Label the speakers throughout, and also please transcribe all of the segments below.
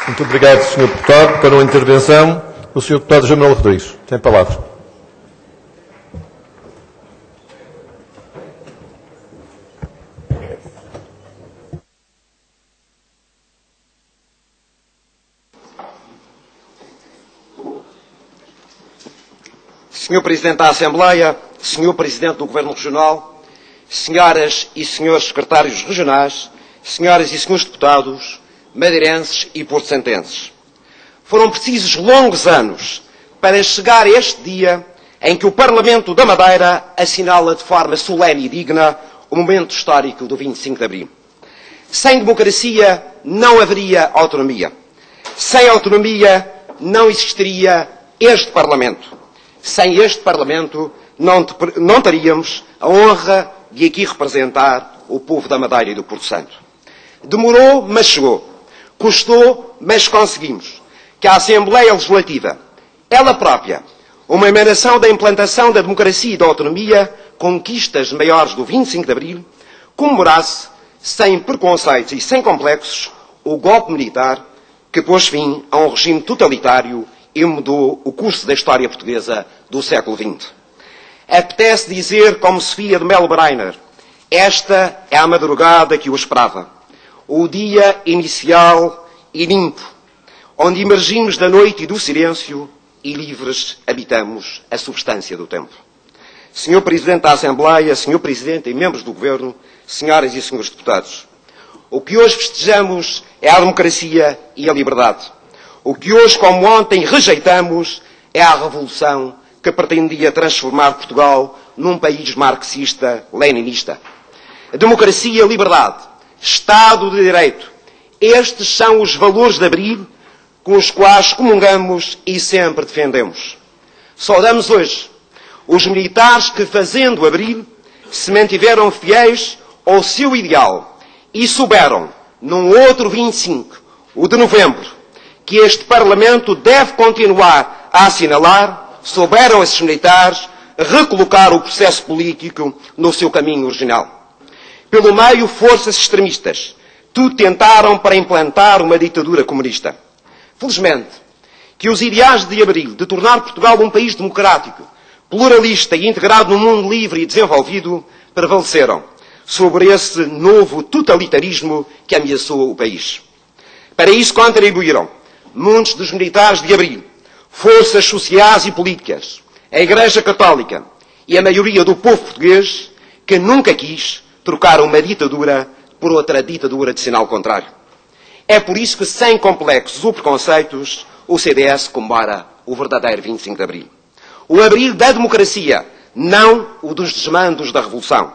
Speaker 1: Muito obrigado, Sr. Deputado. Para uma intervenção, o Sr. Deputado João Manuel Rodrigues. Tem a palavra.
Speaker 2: Sr. Presidente da Assembleia, Sr. Presidente do Governo Regional, Senhoras e Senhores Secretários Regionais, Senhoras e Senhores Deputados, madeirenses e porto-santenses. Foram precisos longos anos para chegar a este dia em que o Parlamento da Madeira assinala de forma solene e digna o momento histórico do 25 de Abril. Sem democracia não haveria autonomia. Sem autonomia não existiria este Parlamento. Sem este Parlamento não teríamos a honra de aqui representar o povo da Madeira e do Porto Santo. Demorou, mas chegou. Custou, mas conseguimos que a Assembleia Legislativa, ela própria, uma emanação da implantação da democracia e da autonomia, conquistas maiores do 25 de Abril, comemorasse, sem preconceitos e sem complexos, o golpe militar que pôs fim a um regime totalitário e mudou o curso da história portuguesa do século XX. Apetece dizer, como Sofia de Melo Breiner, esta é a madrugada que o esperava, o dia inicial e limpo, onde emergimos da noite e do silêncio e livres habitamos a substância do tempo. Sr. Presidente da Assembleia, Sr. Presidente e membros do Governo, Senhoras e Senhores Deputados, o que hoje festejamos é a democracia e a liberdade. O que hoje, como ontem, rejeitamos é a revolução que pretendia transformar Portugal num país marxista-leninista. A democracia e a liberdade, Estado de Direito, estes são os valores de Abril com os quais comungamos e sempre defendemos. Saudamos hoje os militares que, fazendo Abril, se mantiveram fiéis ao seu ideal e souberam, num outro 25, o de novembro, que este Parlamento deve continuar a assinalar, souberam esses militares recolocar o processo político no seu caminho original. Pelo meio, forças extremistas tudo tentaram para implantar uma ditadura comunista. Felizmente, que os ideais de Abril de tornar Portugal um país democrático, pluralista e integrado num mundo livre e desenvolvido prevaleceram sobre esse novo totalitarismo que ameaçou o país. Para isso contribuíram muitos dos militares de Abril, forças sociais e políticas, a Igreja Católica e a maioria do povo português que nunca quis trocar uma ditadura por outra ditadura de sinal contrário. É por isso que, sem complexos ou preconceitos, o CDS comemora o verdadeiro 25 de Abril. O Abril da democracia, não o dos desmandos da Revolução.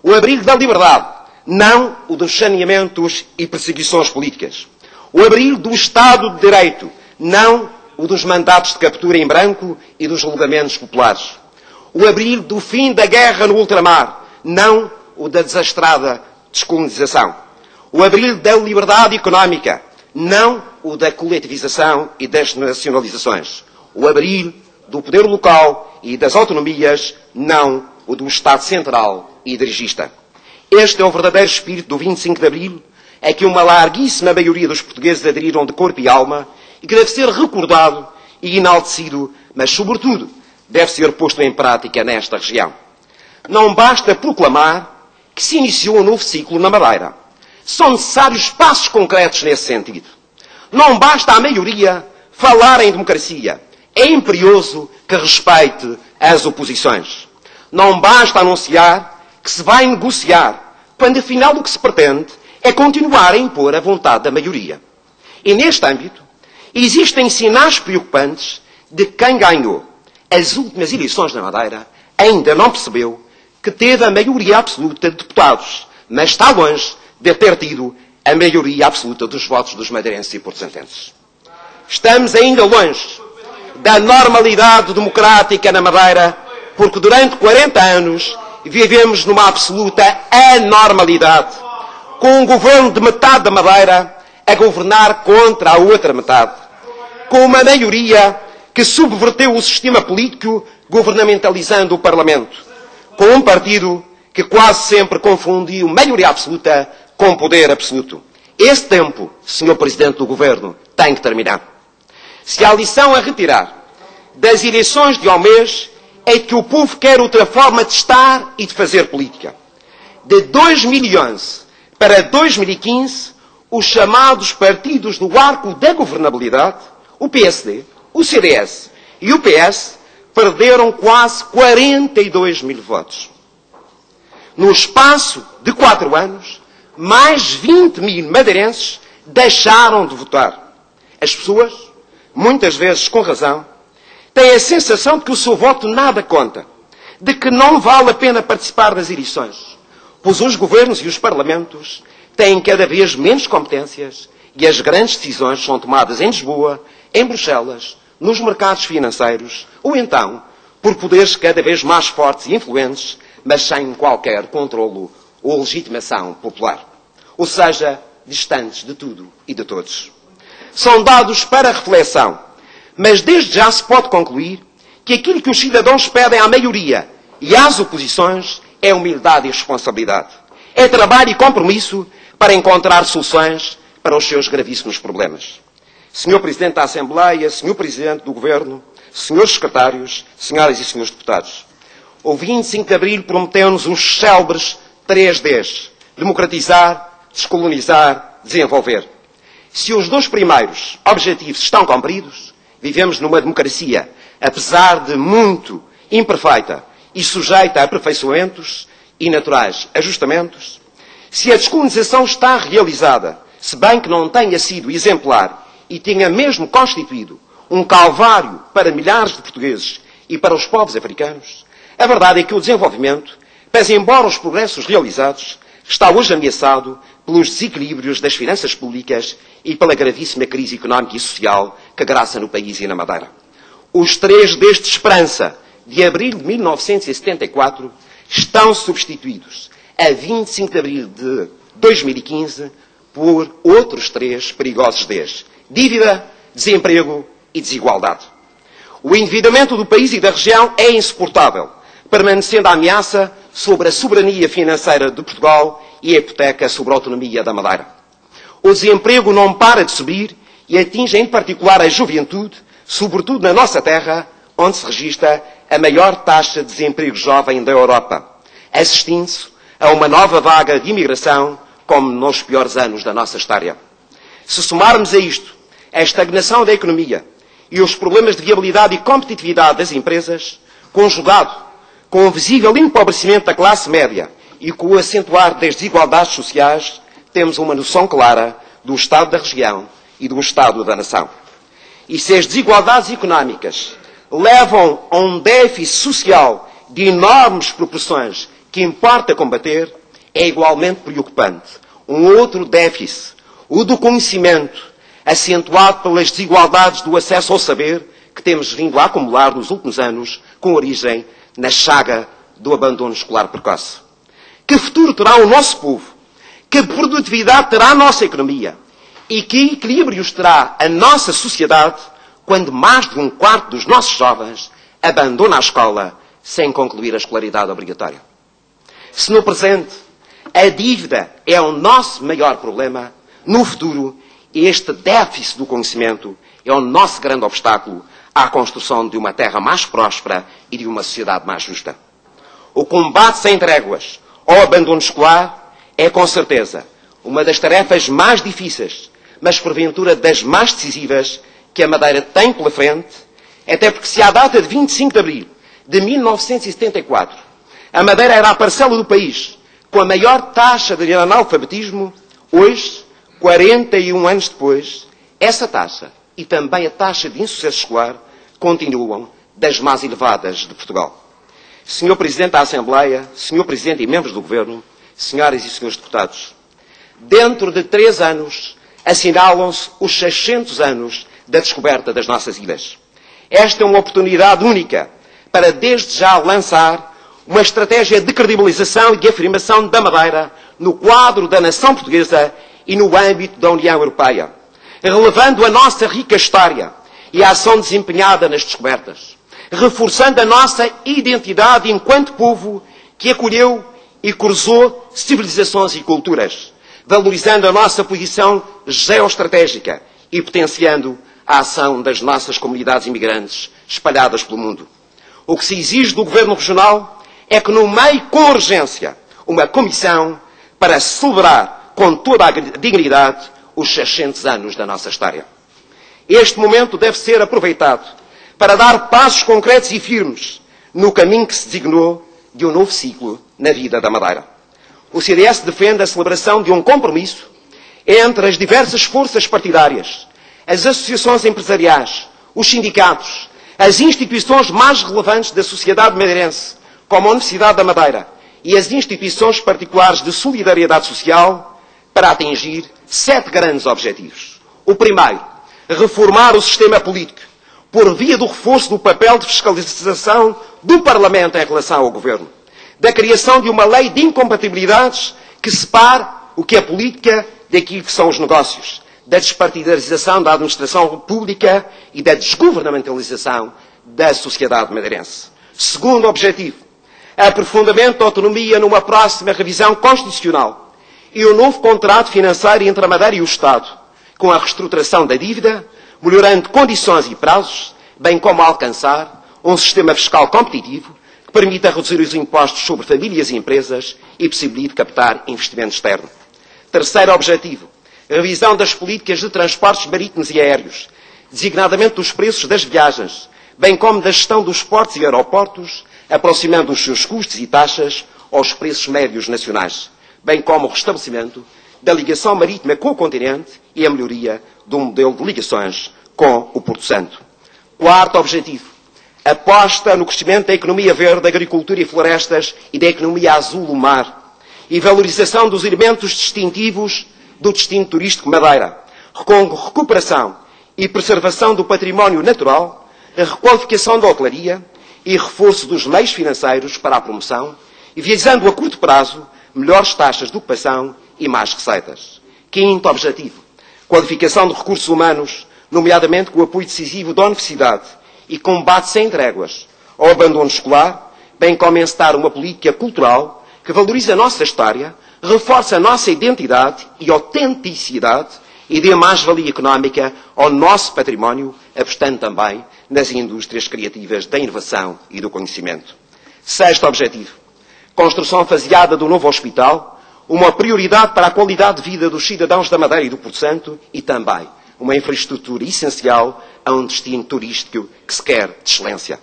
Speaker 2: O Abril da liberdade, não o dos saneamentos e perseguições políticas. O Abril do Estado de Direito, não o dos mandatos de captura em branco e dos julgamentos populares. O Abril do fim da guerra no ultramar, não o da desastrada descolonização. O Abril da liberdade económica, não o da coletivização e das nacionalizações. O Abril do poder local e das autonomias, não o do Estado central e dirigista. Este é o verdadeiro espírito do 25 de Abril, a que uma larguíssima maioria dos portugueses aderiram de corpo e alma e que deve ser recordado e enaltecido, mas, sobretudo, deve ser posto em prática nesta região. Não basta proclamar que se iniciou um novo ciclo na Madeira. São necessários passos concretos nesse sentido. Não basta à maioria falar em democracia. É imperioso que respeite as oposições. Não basta anunciar que se vai negociar, quando afinal o que se pretende é continuar a impor a vontade da maioria. E neste âmbito, existem sinais preocupantes de que quem ganhou as últimas eleições na Madeira ainda não percebeu que teve a maioria absoluta de deputados, mas está longe de ter tido a maioria absoluta dos votos dos madeirenses e porto-santenses. Estamos ainda longe da normalidade democrática na Madeira, porque durante 40 anos vivemos numa absoluta anormalidade, com um governo de metade da Madeira a governar contra a outra metade, com uma maioria que subverteu o sistema político governamentalizando o Parlamento, com um partido que quase sempre confundiu maioria absoluta com poder absoluto. Esse tempo, Sr. Presidente do Governo, tem que terminar. Se a lição a retirar das eleições de há um mês é que o povo quer outra forma de estar e de fazer política. De 2011 para 2015, os chamados partidos do arco da governabilidade, o PSD, o CDS e o PS, perderam quase 42 mil votos. No espaço de 4 anos, mais 20 mil madeirenses deixaram de votar. As pessoas, muitas vezes com razão, têm a sensação de que o seu voto nada conta, de que não vale a pena participar das eleições, pois os governos e os parlamentos têm cada vez menos competências e as grandes decisões são tomadas em Lisboa, em Bruxelas, nos mercados financeiros, ou então por poderes cada vez mais fortes e influentes, mas sem qualquer controlo ou legitimação popular. Ou seja, distantes de tudo e de todos. São dados para reflexão, mas desde já se pode concluir que aquilo que os cidadãos pedem à maioria e às oposições é humildade e responsabilidade. É trabalho e compromisso para encontrar soluções para os seus gravíssimos problemas. Sr. Presidente da Assembleia, Sr. Presidente do Governo, Srs. Secretários, Senhoras e Srs. Deputados, o 25 de Abril prometeu-nos os célebres 3Ds: democratizar, descolonizar, desenvolver. Se os 2 primeiros objetivos estão cumpridos, vivemos numa democracia, apesar de muito imperfeita e sujeita a aperfeiçoamentos e naturais ajustamentos. Se a descolonização está realizada, se bem que não tenha sido exemplar e tenha mesmo constituído um calvário para milhares de portugueses e para os povos africanos, a verdade é que o desenvolvimento, pese embora os progressos realizados, está hoje ameaçado pelos desequilíbrios das finanças públicas e pela gravíssima crise económica e social que graça no país e na Madeira. Os 3Ds de esperança de abril de 1974 estão substituídos a 25 de abril de 2015 por outros 3 perigosos Ds: dívida, desemprego e desigualdade. O endividamento do país e da região é insuportável, permanecendo a ameaça sobre a soberania financeira de Portugal e a hipoteca sobre a autonomia da Madeira. O desemprego não para de subir e atinge em particular a juventude, sobretudo na nossa terra, onde se registra a maior taxa de desemprego jovem da Europa, assistindo-se a uma nova vaga de imigração, como nos piores anos da nossa história. Se somarmos a isto a estagnação da economia e os problemas de viabilidade e competitividade das empresas, conjugado com o visível empobrecimento da classe média e com o acentuar das desigualdades sociais, temos uma noção clara do estado da região e do estado da nação. E se as desigualdades económicas levam a um déficit social de enormes proporções que importa combater, é igualmente preocupante um outro déficit, o do conhecimento, acentuado pelas desigualdades do acesso ao saber que temos vindo a acumular nos últimos anos, com origem na chaga do abandono escolar precoce. Que futuro terá o nosso povo? Que produtividade terá a nossa economia? E que equilíbrios terá a nossa sociedade quando mais de 1/4 dos nossos jovens abandona a escola sem concluir a escolaridade obrigatória? Se no presente a dívida é o nosso maior problema, no futuro este déficit do conhecimento é o nosso grande obstáculo à construção de uma terra mais próspera e de uma sociedade mais justa. O combate sem tréguas ao abandono escolar é, com certeza, uma das tarefas mais difíceis, mas porventura das mais decisivas que a Madeira tem pela frente, até porque se à data de 25 de abril de 1974 a Madeira era a parcela do país com a maior taxa de analfabetismo, hoje, 41 anos depois, essa taxa e também a taxa de insucesso escolar continuam das mais elevadas de Portugal. Sr. Presidente da Assembleia, Sr. Presidente e membros do Governo, Senhoras e Srs. Deputados, dentro de 3 anos assinalam-se os 600 anos da descoberta das nossas ilhas. Esta é uma oportunidade única para, desde já, lançar uma estratégia de credibilização e de afirmação da Madeira no quadro da nação portuguesa e no âmbito da União Europeia, relevando a nossa rica história e a ação desempenhada nas descobertas, reforçando a nossa identidade enquanto povo que acolheu e cruzou civilizações e culturas, valorizando a nossa posição geoestratégica e potenciando a ação das nossas comunidades imigrantes espalhadas pelo mundo. O que se exige do Governo Regional é que nomeie com urgência uma comissão para celebrar com toda a dignidade os 600 anos da nossa história. Este momento deve ser aproveitado para dar passos concretos e firmes no caminho que se designou de um novo ciclo na vida da Madeira. O CDS defende a celebração de um compromisso entre as diversas forças partidárias, as associações empresariais, os sindicatos, as instituições mais relevantes da sociedade madeirense, como a Universidade da Madeira, e as instituições particulares de solidariedade social, para atingir 7 grandes objetivos. O primeiro, reformar o sistema político, por via do reforço do papel de fiscalização do Parlamento em relação ao Governo, da criação de uma lei de incompatibilidades que separe o que é política daquilo que são os negócios, da despartidarização da administração pública e da desgovernamentalização da sociedade madeirense. Segundo objetivo, aprofundamento da autonomia numa próxima revisão constitucional e o novo contrato financeiro entre a Madeira e o Estado, com a reestruturação da dívida, melhorando condições e prazos, bem como alcançar um sistema fiscal competitivo que permita reduzir os impostos sobre famílias e empresas e possibilite captar investimento externo. Terceiro objetivo, revisão das políticas de transportes marítimos e aéreos, designadamente dos preços das viagens, bem como da gestão dos portos e aeroportos, aproximando os seus custos e taxas aos preços médios nacionais, bem como o restabelecimento da ligação marítima com o continente e a melhoria do modelo de ligações com o Porto Santo. Quarto objetivo, aposta no crescimento da economia verde, da agricultura e florestas e da economia azul do mar e valorização dos elementos distintivos do destino turístico Madeira, com recuperação e preservação do património natural, a requalificação da hotelaria e reforço dos meios financeiros para a promoção e visando a curto prazo melhores taxas de ocupação e mais receitas. Quinto objetivo, qualificação de recursos humanos, nomeadamente com o apoio decisivo da universidade e combate sem tréguas ao abandono escolar, bem como encetar uma política cultural que valorize a nossa história, reforce a nossa identidade e autenticidade e dê mais-valia económica ao nosso património, apostando também nas indústrias criativas da inovação e do conhecimento. Sexto objetivo, construção faseada do novo hospital, uma prioridade para a qualidade de vida dos cidadãos da Madeira e do Porto Santo e também uma infraestrutura essencial a um destino turístico que se quer de excelência.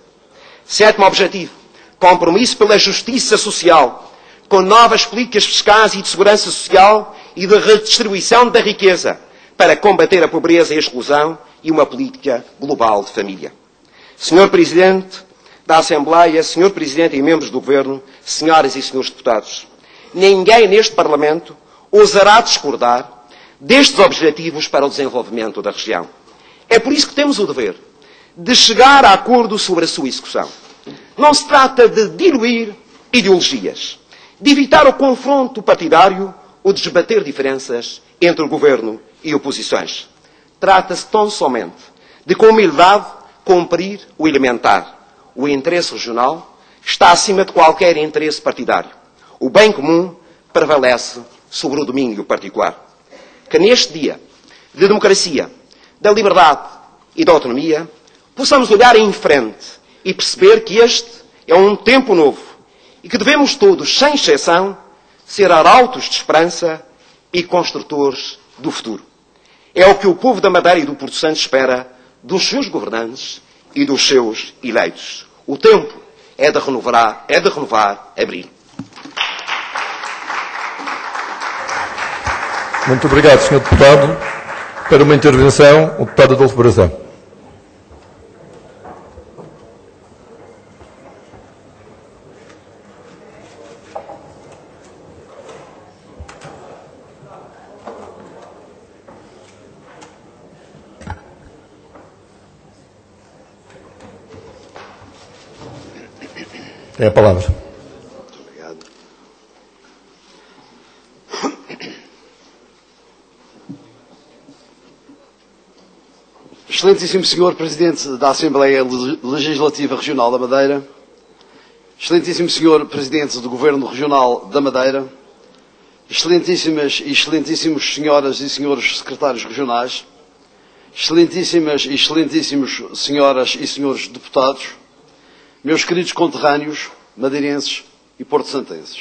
Speaker 2: Sétimo objetivo, compromisso pela justiça social, com novas políticas fiscais e de segurança social e de redistribuição da riqueza, para combater a pobreza e a exclusão e uma política global de família. Senhor Presidente da Assembleia, Senhor Presidente e membros do Governo, senhoras e senhores deputados, ninguém neste Parlamento ousará discordar destes objetivos para o desenvolvimento da região. É por isso que temos o dever de chegar a acordo sobre a sua execução. Não se trata de diluir ideologias, de evitar o confronto partidário ou de desbater diferenças entre o Governo e oposições. Trata-se tão somente de, com humildade, cumprir o elementar. O interesse regional está acima de qualquer interesse partidário. O bem comum prevalece sobre o domínio particular. Que neste dia de democracia, da liberdade e da autonomia, possamos olhar em frente e perceber que este é um tempo novo e que devemos todos, sem exceção, ser arautos de esperança e construtores do futuro. É o que o povo da Madeira e do Porto Santo espera dos seus governantes e dos seus eleitos. O tempo é de renovar abril.
Speaker 1: Muito obrigado, Sr. Deputado. Para uma intervenção, o Deputado Adolfo Brazão. É a palavra.
Speaker 2: Muito obrigado.
Speaker 3: Excelentíssimo Senhor Presidente da Assembleia Legislativa Regional da Madeira, Excelentíssimo Senhor Presidente do Governo Regional da Madeira, excelentíssimas e excelentíssimos senhoras e senhores secretários regionais, excelentíssimas e excelentíssimos senhoras e senhores deputados, meus queridos conterrâneos, madeirenses e porto-santenses.